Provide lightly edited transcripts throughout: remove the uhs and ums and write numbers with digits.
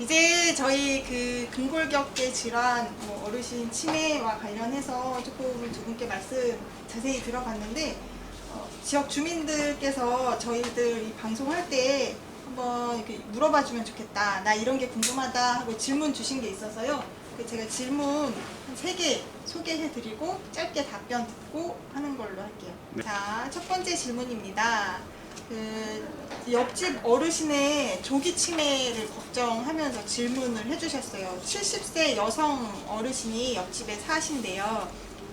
이제 저희 그 근골격계 질환, 어르신 치매와 관련해서 조금 두 분께 말씀 자세히 들어봤는데, 지역 주민들께서 저희들 이 방송할 때 한번 이렇게 물어봐 주면 좋겠다, 나 이런 게 궁금하다 하고 질문 주신 게 있어서요. 제가 질문 한 3개 소개해 드리고 짧게 답변 듣고 하는 걸로 할게요. 네. 자, 첫 번째 질문입니다. 옆집 어르신의 조기 치매를 걱정하면서 질문을 해주셨어요. 70세 여성 어르신이 옆집에 사신데요.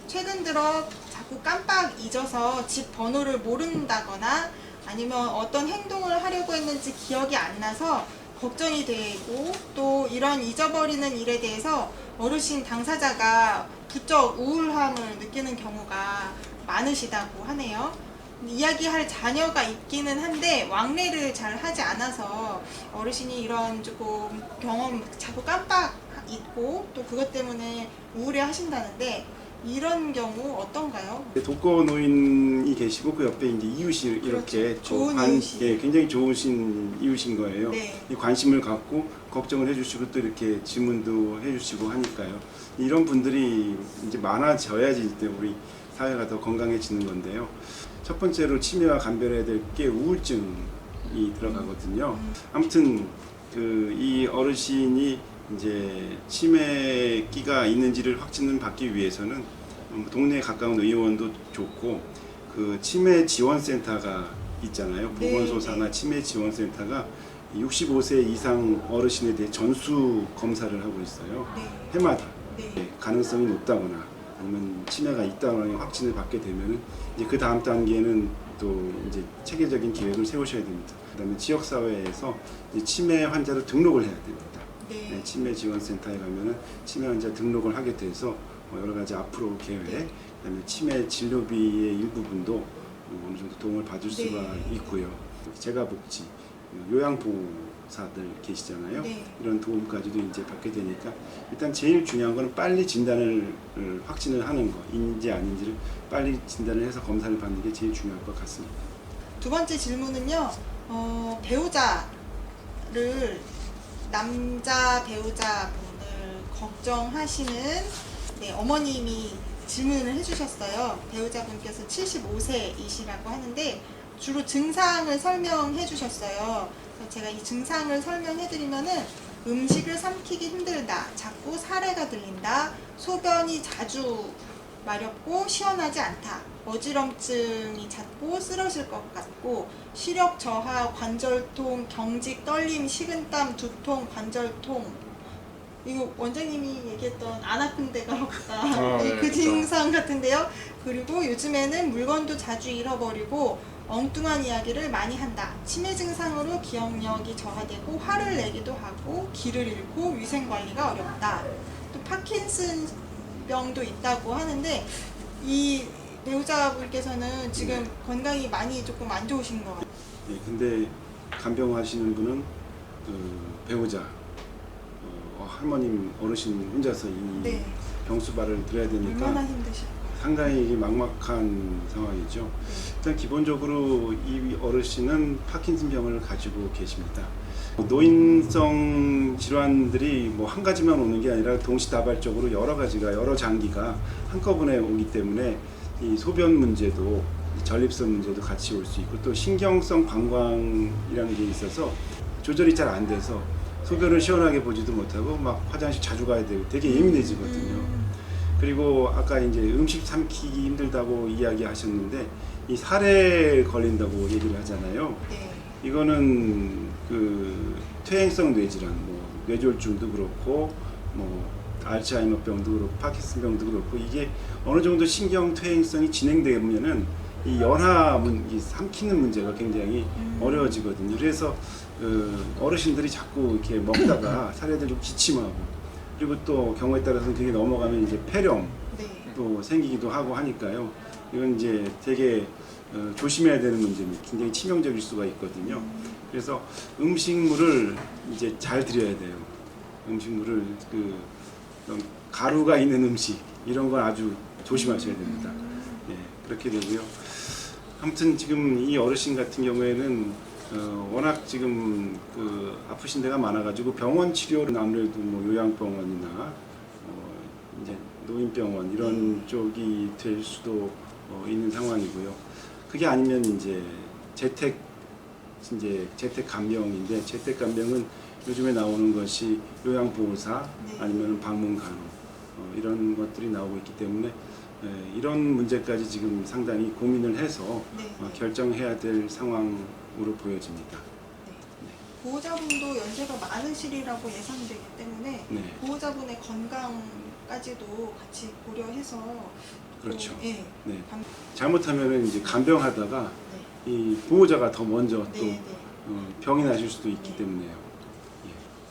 최근 들어 자꾸 깜빡 잊어서 집 번호를 모른다거나 아니면 어떤 행동을 하려고 했는지 기억이 안 나서 걱정이 되고, 또 이런 잊어버리는 일에 대해서 어르신 당사자가 부쩍 우울함을 느끼는 경우가 많으시다고 하네요. 이야기할 자녀가 있기는 한데 왕래를 잘 하지 않아서 어르신이 이런 조금 경험, 자꾸 깜빡 잊고 또 그것 때문에 우울해 하신다는데, 이런 경우 어떤가요? 독거노인이 계시고 그 옆에 이제 이웃이 이렇게 그렇죠. 좋은 이웃이. 예, 굉장히 좋으신 이웃인 거예요. 네. 이 관심을 갖고 걱정을 해주시고 또 이렇게 질문도 해주시고 하니까요. 이런 분들이 이제 많아져야지 이제 우리 사회가 더 건강해지는 건데요. 첫 번째로 치매와 감별해야 될 게 우울증이 들어가거든요. 아무튼 이 어르신이 이제 치매기가 있는지를 확진을 받기 위해서는 동네에 가까운 의원도 좋고, 그 치매 지원센터가 있잖아요. 보건소사나 치매 지원센터가 65세 이상 어르신에 대해 전수 검사를 하고 있어요. 해마다. 가능성이 높다거나 아니면 치매가 있다거나 확진을 받게 되면은 이제 그 다음 단계는 또 이제 체계적인 계획을 세우셔야 됩니다. 그다음에 지역 사회에서 치매 환자를 등록을 해야 됩니다. 네, 치매 지원센터에 가면은 치매 환자 등록을 하게 돼서 여러 가지 앞으로 계획, 그다음에 치매 진료비의 일부분도 어느 정도 도움을 받을 수가 있고요. 재가복지, 요양보호사들 계시잖아요. 이런 도움까지도 이제 받게 되니까 일단 제일 중요한 거는 빨리 진단을 확진을 하는 거, 인지 아닌지를 빨리 진단을 해서 검사를 받는 게 제일 중요할 것 같습니다. 두 번째 질문은요, 배우자를, 남자 배우자분을 걱정하시는 어머님이 질문을 해주셨어요. 배우자분께서 75세이시라고 하는데 주로 증상을 설명해 주셨어요. 제가 이 증상을 설명해 드리면은 음식을 삼키기 힘들다, 자꾸 사레가 들린다, 소변이 자주 마렵고 시원하지 않다, 어지럼증이 잦고 쓰러질 것 같고, 시력 저하, 관절통, 경직, 떨림, 식은땀, 두통, 관절통. 이거 원장님이 얘기했던 안 아픈 데가 없다. 네, 그 증상 같은데요. 그리고 요즘에는 물건도 자주 잃어버리고 엉뚱한 이야기를 많이 한다. 치매 증상으로 기억력이 저하되고 화를 내기도 하고 기를 잃고 위생 관리가 어렵다. 또 파킨슨 병도 있다고 하는데, 이 배우자분께서는 지금 건강이 많이 조금 안 좋으신 것 같아요. 네, 근데 간병하시는 분은 배우자, 할머님, 어르신 혼자서 이 병수발을 들어야 되니까 얼마나 힘드실까요? 상당히 막막한 상황이죠. 일단 기본적으로 이 어르신은 파킨슨병을 가지고 계십니다. 노인성 질환들이 한 가지만 오는 게 아니라 동시다발적으로 여러 장기가 한꺼번에 오기 때문에 이 소변 문제도, 전립선 문제도 같이 올 수 있고, 또 신경성 방광이라는 게 있어서 조절이 잘 안 돼서 소변을 시원하게 보지도 못하고 막 화장실 자주 가야 되고 되게 예민해지거든요. 그리고 아까 이제 음식 삼키기 힘들다고 이야기하셨는데, 이 사례 걸린다고 얘기를 하잖아요. 이거는 퇴행성 뇌질환, 뇌졸중도 그렇고, 알츠하이머병도 그렇고, 파킨슨병도 그렇고, 이게 어느 정도 신경 퇴행성이 진행되면은 이 이 삼키는 문제가 굉장히 어려워지거든요. 그래서 어르신들이 자꾸 이렇게 먹다가 사례들 좀 기침하고, 그리고 또 경우에 따라서는 그게 넘어가면 이제 폐렴 또 생기기도 하고 하니까요. 이건 이제 되게 조심해야 되는 문제입니다. 굉장히 치명적일 수가 있거든요. 그래서 음식물을 이제 잘 드려야 돼요. 음식물을 가루가 있는 음식 이런 건 아주 조심하셔야 됩니다. 네, 그렇게 되고요. 아무튼 지금 이 어르신 같은 경우에는 워낙 지금 아프신 데가 많아가지고 병원 치료는 아무래도 뭐 요양병원이나 이제 노인병원 이런 쪽이 될 수도 있는 상황이고요. 그게 아니면 이제 재택 간병인데, 재택 간병은 요즘에 나오는 것이 요양보호사 네. 아니면 방문간호 이런 것들이 나오고 있기 때문에 이런 문제까지 지금 상당히 고민을 해서 네. 결정해야 될 상황으로 보여집니다. 보호자분도 연세가 많으시리라고 예상되기 때문에 네. 보호자분의 건강까지도 같이 고려해서 그렇죠. 또, 예, 네. 감- 잘못하면 이제 간병하다가 네. 이 보호자가 더 먼저 네, 또 네. 병이 나실 수도 있기 네. 때문에요.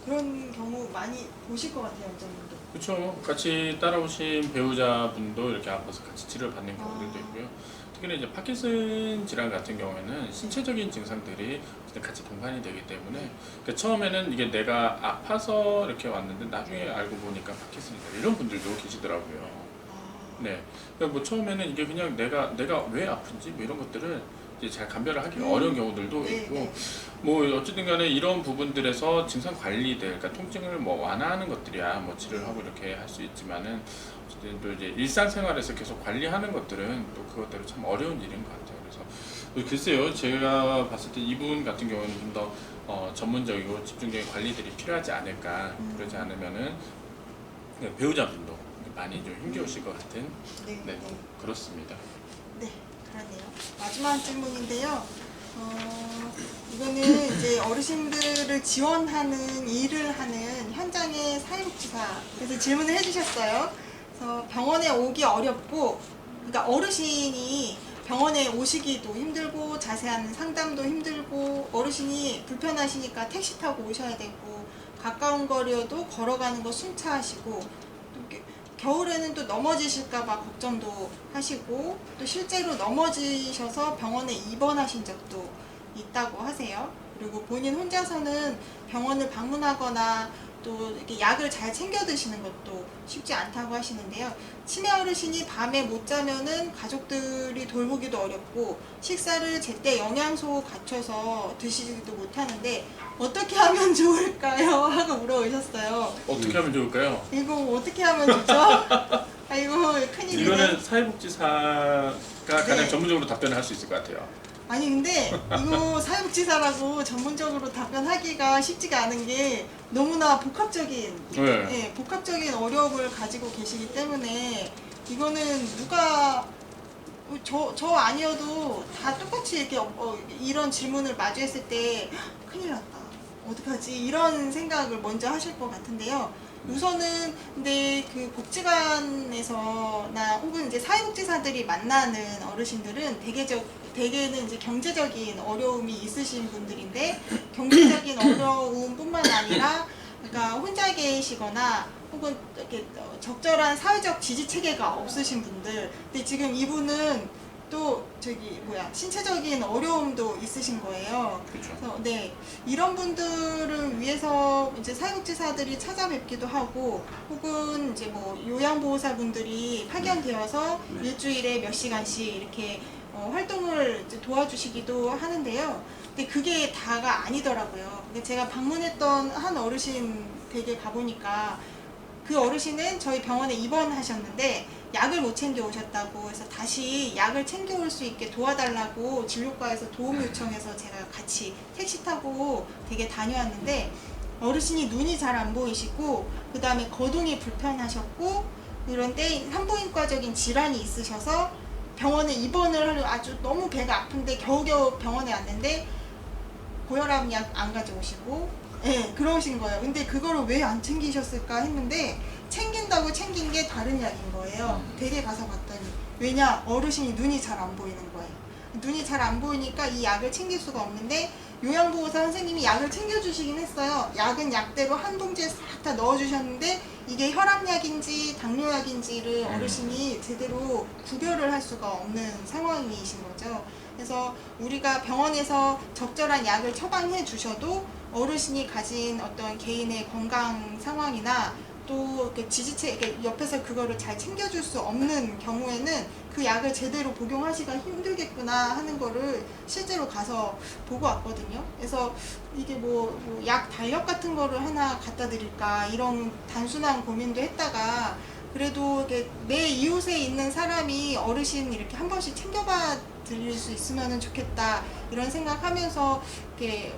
그런 경우 많이 보실 것 같아요, 원장님도. 그렇죠. 같이 따라오신 배우자분도 이렇게 아파서 같이 치료를 받는 경우들도 있고요. 특히나 이제 파킨슨 질환 같은 경우에는 신체적인 증상들이 같이 동반이 되기 때문에, 그러니까 처음에는 이게 내가 아파서 이렇게 왔는데 나중에 알고 보니까 파킨슨이다, 이런 분들도 계시더라고요. 네. 그러니까 뭐 처음에는 이게 그냥 내가 왜 아픈지 뭐 이런 것들을 이제 잘 감별을 하기 어려운 경우들도 네, 있고, 네. 뭐 어쨌든 간에 이런 부분들에서 증상 관리들, 그러니까 통증을 뭐 완화하는 것들이야 뭐 치료를 하고 이렇게 할 수 있지만은, 어쨌든 또 이제 일상생활에서 계속 관리하는 것들은 또 그것대로 참 어려운 일인 것 같아요. 그래서 글쎄요, 제가 봤을 때 이분 같은 경우는 좀 더 전문적이고 집중적인 관리들이 필요하지 않을까. 그러지 않으면은 배우자분도 많이 좀 힘겨우실 것 같은, 네, 네, 네. 그렇습니다. 네, 그러네요. 마지막 질문인데요. 이거는 이제 어르신들을 지원하는 일을 하는 현장의 사회복지사 그래서 질문을 해주셨어요. 그래서 병원에 오기 어렵고, 그러니까 어르신이 병원에 오시기도 힘들고 자세한 상담도 힘들고 어르신이 불편하시니까 택시 타고 오셔야 되고 가까운 거리여도 걸어가는 거 순차하시고 또 겨울에는 또 넘어지실까봐 걱정도 하시고 또 실제로 넘어지셔서 병원에 입원하신 적도 있다고 하세요. 그리고 본인 혼자서는 병원을 방문하거나 또 이렇게 약을 잘 챙겨 드시는 것도 쉽지 않다고 하시는데요. 치매 어르신이 밤에 못 자면은 가족들이 돌보기도 어렵고 식사를 제때 영양소 갖춰서 드시지도 못하는데 어떻게 하면 좋을까요? 하고 물어오셨어요. 어떻게 하면 좋을까요? 이거 어떻게 하면 좋죠? 아이고 큰일이네. 이거는 사회복지사가 가장 네. 전문적으로 답변을 할 수 있을 것 같아요. 아니 근데 이거 사회복지사라고 전문적으로 답변하기가 쉽지가 않은 게 너무나 복합적인 네. 예, 복합적인 어려움을 가지고 계시기 때문에 이거는 누가 저 아니어도 다 똑같이 이렇게 이런 질문을 마주했을 때 큰일 났다 어떡하지 이런 생각을 먼저 하실 것 같은데요. 우선은 근데 그 복지관에서나 혹은 이제 사회복지사들이 만나는 어르신들은 대개는 이제 경제적인 어려움이 있으신 분들인데 경제적인 어려움뿐만 아니라 그러니까 혼자 계시거나 혹은 이렇게 적절한 사회적 지지 체계가 없으신 분들. 근데 지금 이분은 또 신체적인 어려움도 있으신 거예요. 그렇죠. 그래서 네, 이런 분들을 위해서 이제 사회복지사들이 찾아뵙기도 하고 혹은 이제 뭐 요양보호사분들이 파견되어서 일주일에 몇 시간씩 이렇게 활동을 이제 도와주시기도 하는데요. 근데 그게 다가 아니더라고요. 근데 제가 방문했던 한 어르신 댁에 가보니까 그 어르신은 저희 병원에 입원하셨는데 약을 못 챙겨 오셨다고 해서 다시 약을 챙겨 올 수 있게 도와달라고 진료과에서 도움 요청해서 제가 같이 택시 타고 댁에 다녀왔는데 어르신이 눈이 잘 안 보이시고 그 다음에 거동이 불편하셨고 그런데 산부인과적인 질환이 있으셔서 병원에 입원을 하려 아주 너무 배가 아픈데 겨우겨우 병원에 왔는데 고혈압 약 안 가져오시고 네, 그러신 거예요. 근데 그거를 왜 안 챙기셨을까 했는데 챙긴다고 챙긴 게 다른 약인 거예요. 댁에 가서 봤더니 왜냐 어르신이 눈이 잘 안 보이는 거예요. 눈이 잘 안 보이니까 이 약을 챙길 수가 없는데 요양보호사 선생님이 약을 챙겨주시긴 했어요. 약은 약대로 한 봉지에 싹 다 넣어주셨는데 이게 혈압약인지 당뇨약인지를 어르신이 제대로 구별을 할 수가 없는 상황이신 거죠. 그래서 우리가 병원에서 적절한 약을 처방해 주셔도 어르신이 가진 어떤 개인의 건강 상황이나 또 지지체 이렇게 옆에서 그거를 잘 챙겨줄 수 없는 경우에는 그 약을 제대로 복용하기가 힘들겠구나 하는 거를 실제로 가서 보고 왔거든요. 그래서 이게 뭐 약 달력 같은 거를 하나 갖다 드릴까 이런 단순한 고민도 했다가 그래도 이렇게 내 이웃에 있는 사람이 어르신 이렇게 한 번씩 챙겨봐 드릴 수 있으면 좋겠다 이런 생각하면서 이렇게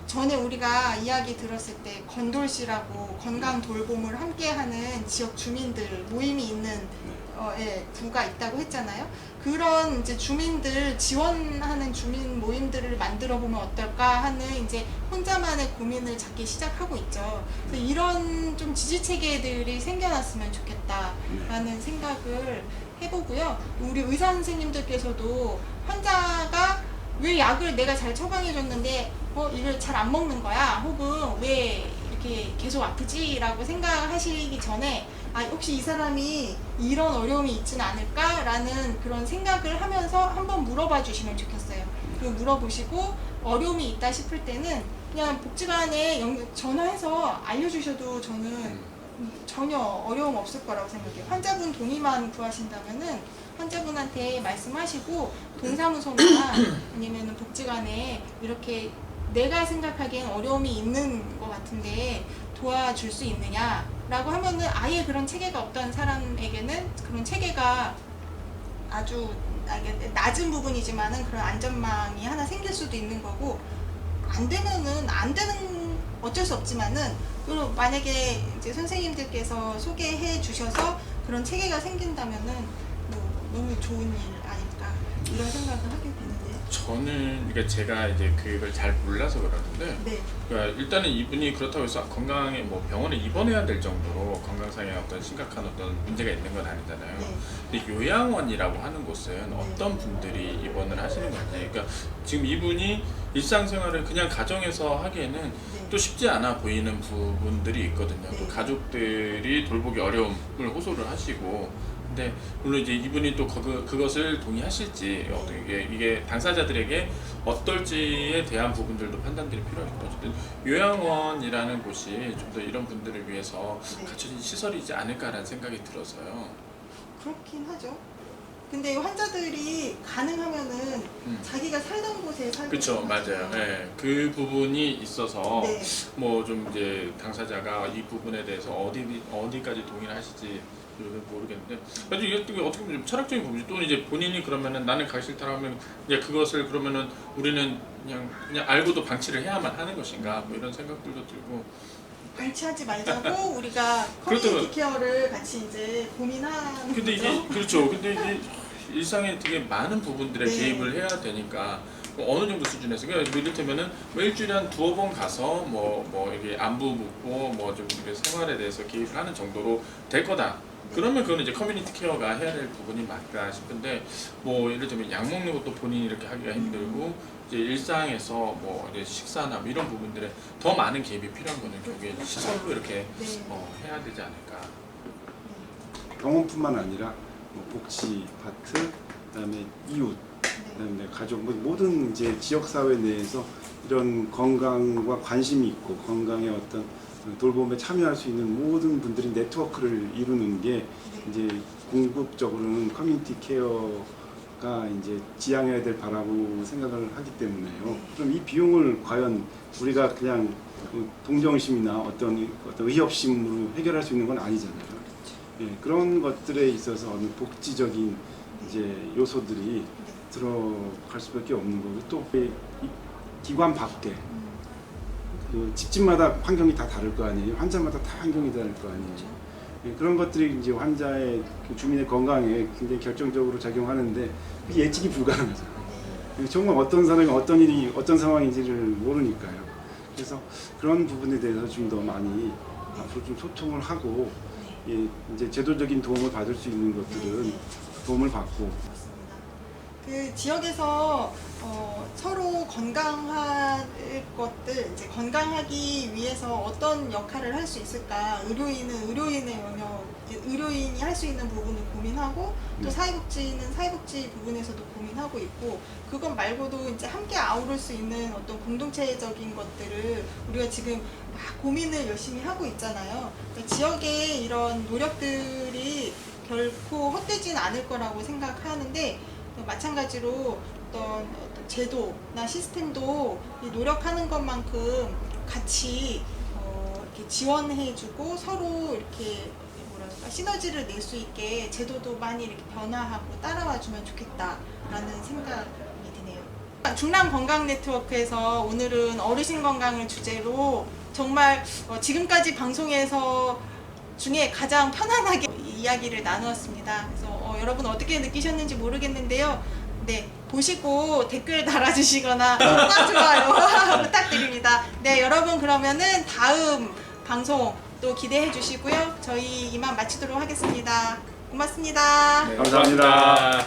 전에 우리가 이야기 들었을 때 건돌씨라고 건강 돌봄을 함께하는 지역 주민들 모임이 있는 구가 있다고 했잖아요. 그런 이제 주민들 지원하는 주민 모임들을 만들어 보면 어떨까 하는 이제 혼자만의 고민을 잡기 시작하고 있죠. 그래서 이런 좀 지지 체계들이 생겨났으면 좋겠다라는 생각을 해보고요. 우리 의사 선생님들께서도 환자가 왜 약을 내가 잘 처방해줬는데 이걸 잘 안 먹는 거야? 혹은 왜 이렇게 계속 아프지? 라고 생각하시기 전에 혹시 이 사람이 이런 어려움이 있지는 않을까? 라는 그런 생각을 하면서 한번 물어봐 주시면 좋겠어요. 그리고 물어보시고 어려움이 있다 싶을 때는 그냥 복지관에 전화해서 알려주셔도 저는 전혀 어려움 없을 거라고 생각해요. 환자분 동의만 구하신다면은 환자분한테 말씀하시고 동사무소나 아니면 복지관에 이렇게 내가 생각하기엔 어려움이 있는 것 같은데 도와줄 수 있느냐라고 하면은 아예 그런 체계가 없던 사람에게는 그런 체계가 아주 낮은 부분이지만은 그런 안전망이 하나 생길 수도 있는 거고 안 되면은 안 되는 어쩔 수 없지만은 그리고 만약에 이제 선생님들께서 소개해 주셔서 그런 체계가 생긴다면은 너무 좋은 일 아닐까 이런 생각을 하게 되는데. 저는 그러니까 제가 이제 그걸 잘 몰라서 그러는데 네. 그러니까 일단은 이분이 그렇다고 해서 건강에 뭐 병원에 입원해야 될 정도로 건강상의 어떤 심각한 어떤 문제가 있는 건 아니잖아요. 네. 근데 요양원이라고 하는 곳은 어떤 분들이 입원을 하시는 건지, 그러니까 지금 이분이 일상생활을 그냥 가정에서 하기에는 네. 또 쉽지 않아 보이는 부분들이 있거든요. 네. 또 가족들이 돌보기 어려움을 호소를 하시고. 근데 물론 이제 이분이 또 그것을 동의하실지 어떻게 이게 당사자들에게 어떨지에 대한 부분들도 판단들이 필요할 것 같아요. 요양원이라는 곳이 좀 더 이런 분들을 위해서 네. 갖춰진 시설이지 않을까라는 생각이 들어서요. 그렇긴 하죠. 근데 환자들이 가능하면은 자기가 살던 곳에 살고 그렇죠, 맞아요. 네, 그 부분이 있어서 네. 뭐 좀 이제 당사자가 이 부분에 대해서 어디까지 동의를 하실지 모르겠는데, 그래도 이게 어떻게 보면 좀 철학적인 부분이죠. 또 이제 본인이 그러면은 나는 가기 싫다고 하면 이제 그것을 그러면은 우리는 그냥 알고도 방치를 해야만 하는 것인가, 뭐 이런 생각들도 들고. 방치하지 말자고 우리가 커뮤니티 케어를 같이 이제 고민하는 근데 이게 그렇죠. 근데 이게 일상에 되게 많은 부분들에 네. 개입을 해야 되니까 뭐 어느 정도 수준에서 그러니까 이를테면은 뭐 일주일에 한 2-5번 가서 뭐 이게 안부 묻고 뭐 좀 생활에 대해서 개입을 하는 정도로 될 거다. 그러면 그건 이제 커뮤니티 케어가 해야 될 부분이 맞다 싶은데, 뭐 예를 들면 약 먹는 것도 본인이 이렇게 하기가 힘들고 이제 일상에서 뭐 이제 식사나 뭐 이런 부분들에 더 많은 개입이 필요한 거는 결국에 시설로 이렇게 네. 해야 되지 않을까. 병원뿐만 아니라 뭐 복지 파트, 그다음에 이웃, 그다음에 가족, 뭐 모든 이제 지역 사회 내에서 이런 건강과 관심이 있고 건강의 어떤 돌봄에 참여할 수 있는 모든 분들이 네트워크를 이루는 게 이제 궁극적으로는 커뮤니티 케어가 이제 지향해야 될 바라고 생각을 하기 때문에요. 그럼 이 비용을 과연 우리가 그냥 동정심이나 어떤 의협심으로 해결할 수 있는 건 아니잖아요. 예, 그런 것들에 있어서 어느 복지적인 이제 요소들이 들어갈 수밖에 없는 거고, 또 이 기관 밖에 그 집집마다 환경이 다 다를 거 아니에요. 환자마다 다 환경이 다를 거 아니에요. 예, 그런 것들이 이제 환자의 그 주민의 건강에 굉장히 결정적으로 작용하는데 그게 예측이 불가능하잖아요. 정말 어떤 사람이 어떤 일이 어떤 상황인지를 모르니까요. 그래서 그런 부분에 대해서 좀 더 많이 앞으로 좀 소통을 하고 이제 제도적인 도움을 받을 수 있는 것들은 도움을 받고. 그 지역에서 서로 건강할 것들, 이제 건강하기 위해서 어떤 역할을 할 수 있을까? 의료인은 의료인의 영역, 의료인이 할 수 있는 부분을 고민하고, 또 네. 사회복지는 사회복지 부분에서도 고민하고 있고, 그것 말고도 이제 함께 아우를 수 있는 어떤 공동체적인 것들을 우리가 지금 막 고민을 열심히 하고 있잖아요. 그러니까 지역의 이런 노력들이 결코 헛되진 않을 거라고 생각하는데, 마찬가지로 어떤 제도나 시스템도 이 노력하는 것만큼 같이 이렇게 지원해주고 서로 이렇게 뭐랄까 시너지를 낼 수 있게 제도도 많이 이렇게 변화하고 따라와주면 좋겠다라는 생각이 드네요. 중랑 건강 네트워크에서 오늘은 어르신 건강을 주제로 정말 지금까지 방송에서 중에 가장 편안하게 이야기를 나누었습니다. 그래서 여러분 어떻게 느끼셨는지 모르겠는데요. 네, 보시고 댓글 달아주시거나 구독과 좋아요 부탁드립니다. 네, 여러분 그러면은 다음 방송 또 기대해 주시고요. 저희 이만 마치도록 하겠습니다. 고맙습니다. 네, 감사합니다. 고맙습니다.